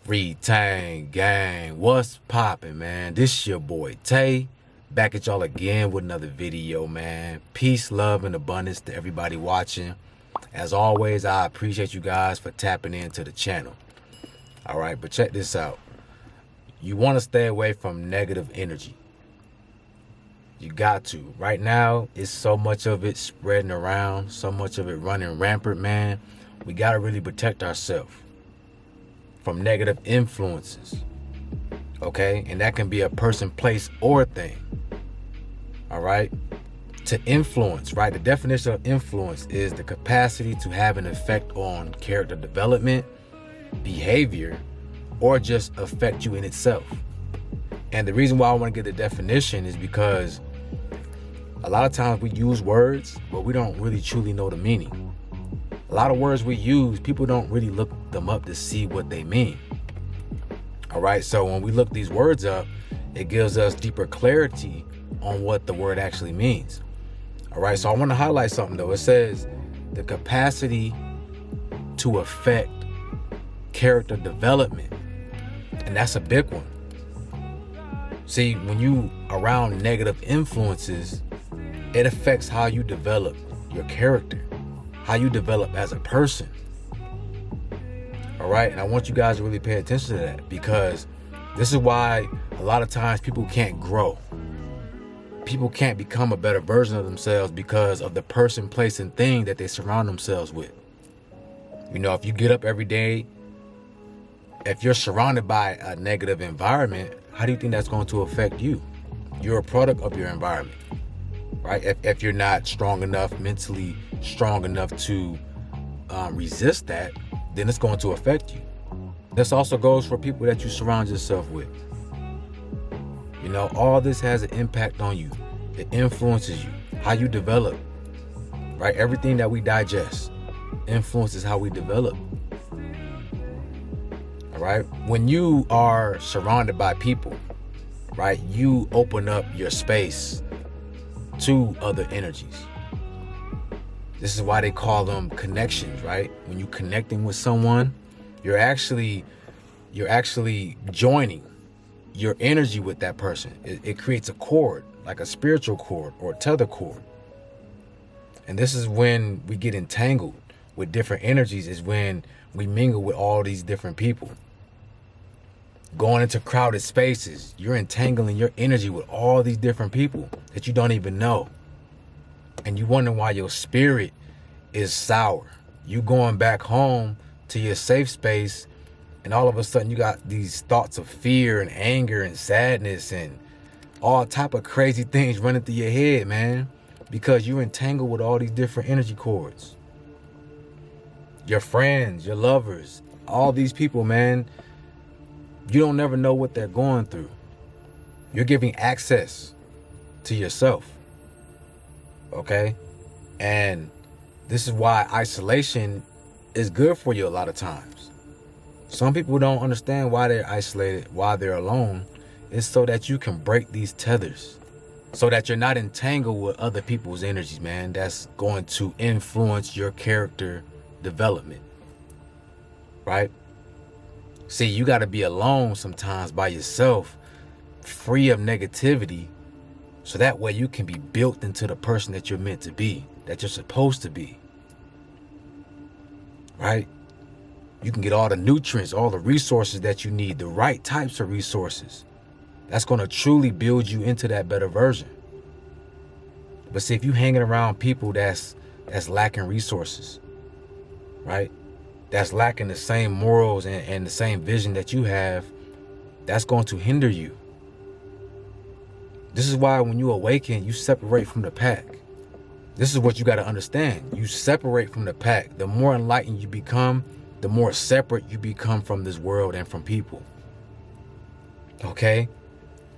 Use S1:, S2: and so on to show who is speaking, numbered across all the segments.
S1: Retain gang, what's poppin', man? This your boy Tay, back at y'all again with another video, man. Peace, love, and abundance to everybody watching. As always, I appreciate you guys for tapping into the channel. All right, but check this out. You want to stay away from negative energy. You got to. Right now, it's so much of it spreading around, so much of it running rampant, man. We got to really protect ourselves from negative influences, okay? And that can be a person, place, or thing, all right? To influence, right? The definition of influence is the capacity to have an effect on character development, behavior, or just affect you in itself. And the reason why I want to get the definition is because a lot of times we use words, but we don't really truly know the meaning. A lot of words we use, people don't really look them up to see what they mean. All right, so when we look these words up, it gives us deeper clarity on what the word actually means. All right, so I want to highlight something though. It says the capacity to affect character development, and that's a big one. See, when you around negative influences, it affects how you develop your character, how you develop as a person. All right, and I want you guys to really pay attention to that, because this is why a lot of times people can't grow. People can't become a better version of themselves because of the person, place, and thing that they surround themselves with. You know, if you get up every day, if you're surrounded by a negative environment, how do you think that's going to affect you? You're a product of your environment, right? If you're not strong enough, mentally strong enough to resist that, then it's going to affect you. This also goes for people that you surround yourself with. You know, all this has an impact on you. It influences you, how you develop, right? Everything that we digest influences how we develop. All right. When you are surrounded by people, right, you open up your space to other energies. This is why they call them connections, right? When you're connecting with someone, you're actually joining your energy with that person. It creates a cord, like a spiritual cord or a tether cord. And this is when we get entangled with different energies, is when we mingle with all these different people. Going into crowded spaces, you're entangling your energy with all these different people that you don't even know. And you wonder why your spirit is sour. You going back home to your safe space, and all of a sudden you got these thoughts of fear and anger and sadness and all type of crazy things running through your head, man, because you're entangled with all these different energy cords. Your friends, your lovers, all these people, man, you don't never know what they're going through. You're giving access to yourself, okay? And this is why isolation is good for you a lot of times. Some people don't understand why they're isolated, why they're alone. It's so that you can break these tethers, so that you're not entangled with other people's energies, man. That's going to influence your character development, right? See, you got to be alone sometimes by yourself, free of negativity, so that way you can be built into the person that you're meant to be, that you're supposed to be, right? You can get all the nutrients, all the resources that you need, the right types of resources. That's going to truly build you into that better version. But see, if you hanging around people that's lacking resources, right? That's lacking the same morals and the same vision that you have, that's going to hinder you. This is why when you awaken, you separate from the pack. This is what you got to understand. You separate from the pack. The more enlightened you become, the more separate you become from this world and from people. Okay?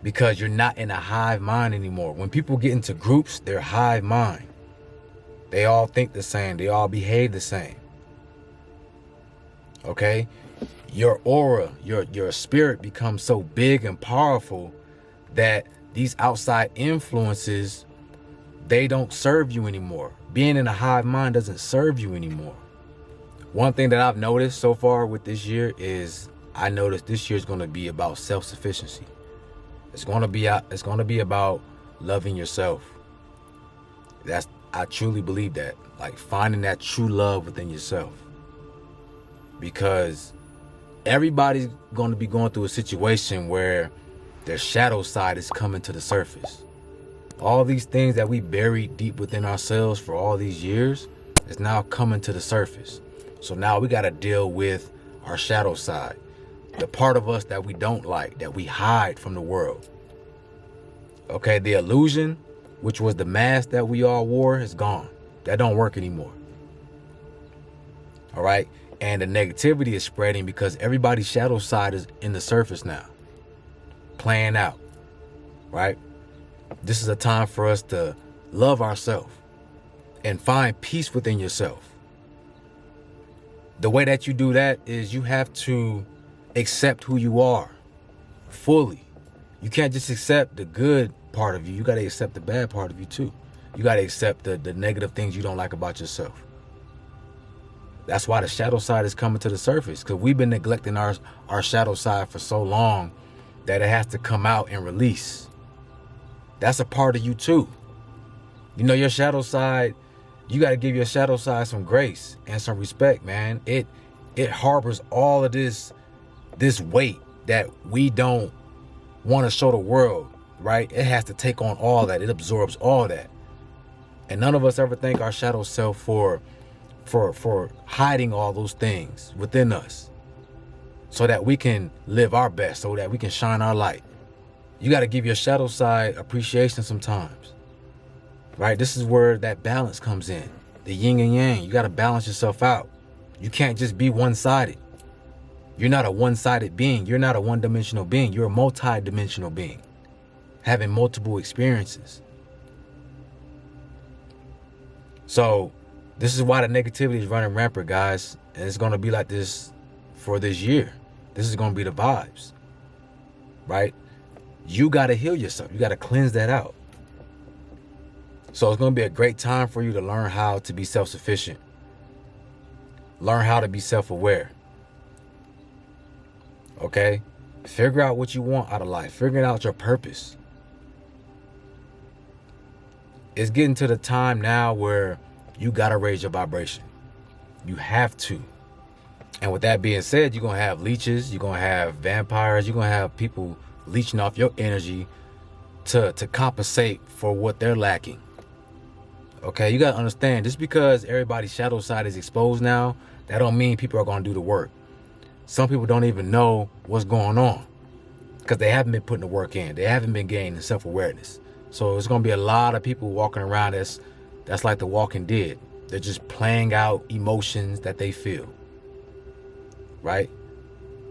S1: Because you're not in a hive mind anymore. When people get into groups, they're hive mind. They all think the same. They all behave the same. Okay? Your aura, your spirit becomes so big and powerful that these outside influences, they don't serve you anymore. Being in a hive mind doesn't serve you anymore. One thing that I've noticed so far with this year is I noticed this year is going to be about self-sufficiency. It's going to be about loving yourself. I truly believe that. Like finding that true love within yourself. Because everybody's going to be going through a situation where their shadow side is coming to the surface. All these things that we buried deep within ourselves for all these years is now coming to the surface. So now we got to deal with our shadow side. The part of us that we don't like, that we hide from the world. Okay, the illusion, which was the mask that we all wore, is gone. That don't work anymore. All right. And the negativity is spreading because everybody's shadow side is in the surface now. Playing out. Right. This is a time for us to love ourselves and find peace within yourself. The way that you do that is you have to accept who you are fully. You can't just accept the good part of you. You got to accept the bad part of you too. You got to accept the negative things you don't like about yourself. That's why the shadow side is coming to the surface, because we've been neglecting our shadow side for so long that it has to come out and release. That's a part of you too. You know, your shadow side, you got to give your shadow side some grace and some respect, man. It harbors all of this weight that we don't want to show the world, right? It has to take on all that. It absorbs all that. And none of us ever thank our shadow self for hiding all those things within us so that we can live our best, so that we can shine our light. You got to give your shadow side appreciation sometimes, right? This is where that balance comes in, the yin and yang. You got to balance yourself out. You can't just be one-sided. You're not a one-sided being. You're not a one-dimensional being. You're a multi-dimensional being, having multiple experiences. So this is why the negativity is running rampant, guys. And it's going to be like this for this year. This is going to be the vibes, right? You got to heal yourself. You got to cleanse that out. So it's going to be a great time for you to learn how to be self-sufficient. Learn how to be self-aware. Okay? Figure out what you want out of life. Figuring out your purpose. It's getting to the time now where you got to raise your vibration. You have to. And with that being said, you're going to have leeches. You're going to have vampires. You're going to have people leeching off your energy to compensate for what they're lacking. Okay, you got to understand, just because everybody's shadow side is exposed now, that don't mean people are going to do the work. Some people don't even know what's going on because they haven't been putting the work in. They haven't been gaining self-awareness. So it's going to be a lot of people walking around that's like the Walking Dead. They're just playing out emotions that they feel. Right?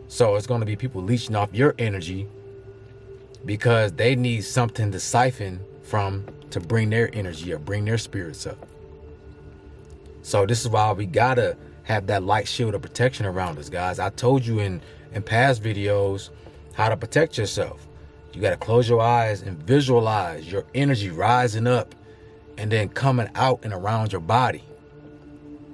S1: So it's going to be people leeching off your energy because they need something to siphon from to bring their energy or bring their spirits up. So this is why we got to have that light shield of protection around us, guys. I told you in past videos how to protect yourself. You got to close your eyes and visualize your energy rising up and then coming out and around your body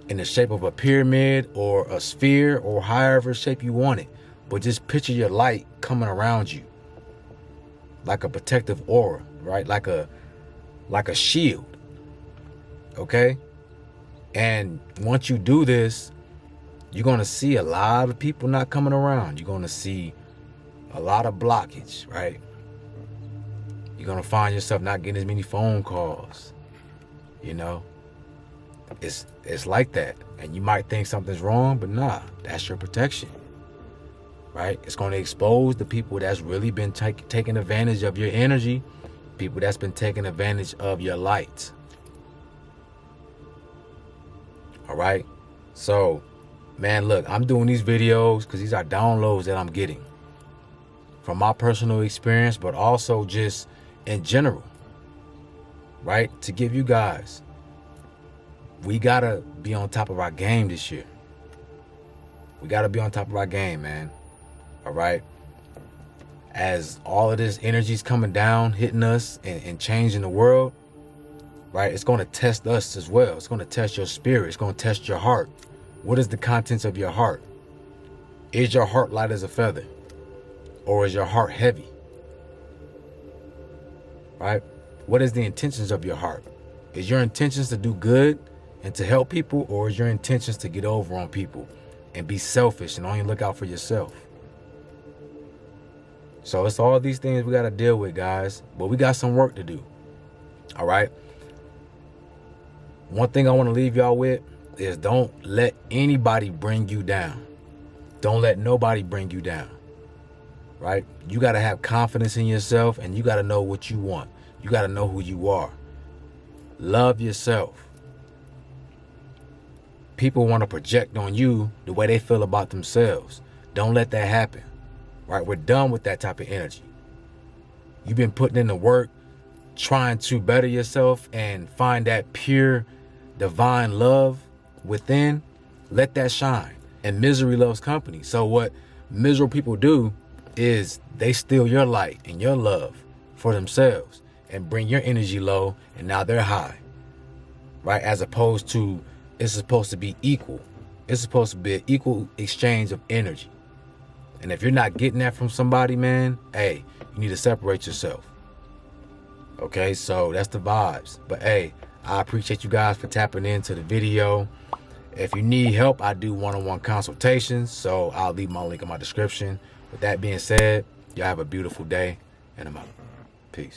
S1: in the shape of a pyramid or a sphere or however shape you want it. But just picture your light coming around you like a protective aura, right? Like a shield. Okay? And once you do this, you're going to see a lot of people not coming around. You're going to see a lot of blockage, right? You're going to find yourself not getting as many phone calls. You know, it's like that. And you might think something's wrong, but nah, that's your protection, right? It's going to expose the people that's really been taking advantage of your energy, people that's been taking advantage of your light. All right. So, man, look, I'm doing these videos because these are downloads that I'm getting from my personal experience, but also just in general, right? To give you guys, we got to be on top of our game this year. We got to be on top of our game, man. All right. As all of this energy is coming down, hitting us and changing the world, right? It's going to test us as well. It's going to test your spirit. It's going to test your heart. What is the contents of your heart? Is your heart light as a feather? Or is your heart heavy? Right? What is the intentions of your heart? Is your intentions to do good and to help people, or is your intentions to get over on people and be selfish and only look out for yourself? So it's all these things we got to deal with, guys. But we got some work to do. All right? One thing I want to leave y'all with is don't let anybody bring you down. Don't let nobody bring you down. Right? You got to have confidence in yourself, and you got to know what you want. You got to know who you are. Love yourself. People want to project on you the way they feel about themselves. Don't let that happen. Right? We're done with that type of energy. You've been putting in the work, trying to better yourself and find that pure, divine love within. Let that shine. And misery loves company. So what miserable people do is they steal your light and your love for themselves and bring your energy low, and now they're high. Right? As opposed to, it's supposed to be equal. It's supposed to be an equal exchange of energy. And if you're not getting that from somebody, man, hey, you need to separate yourself. Okay, so that's the vibes. But hey, I appreciate you guys for tapping into the video. If you need help, I do one-on-one consultations, so I'll leave my link in my description. With that being said, y'all have a beautiful day, and I'm out. Peace.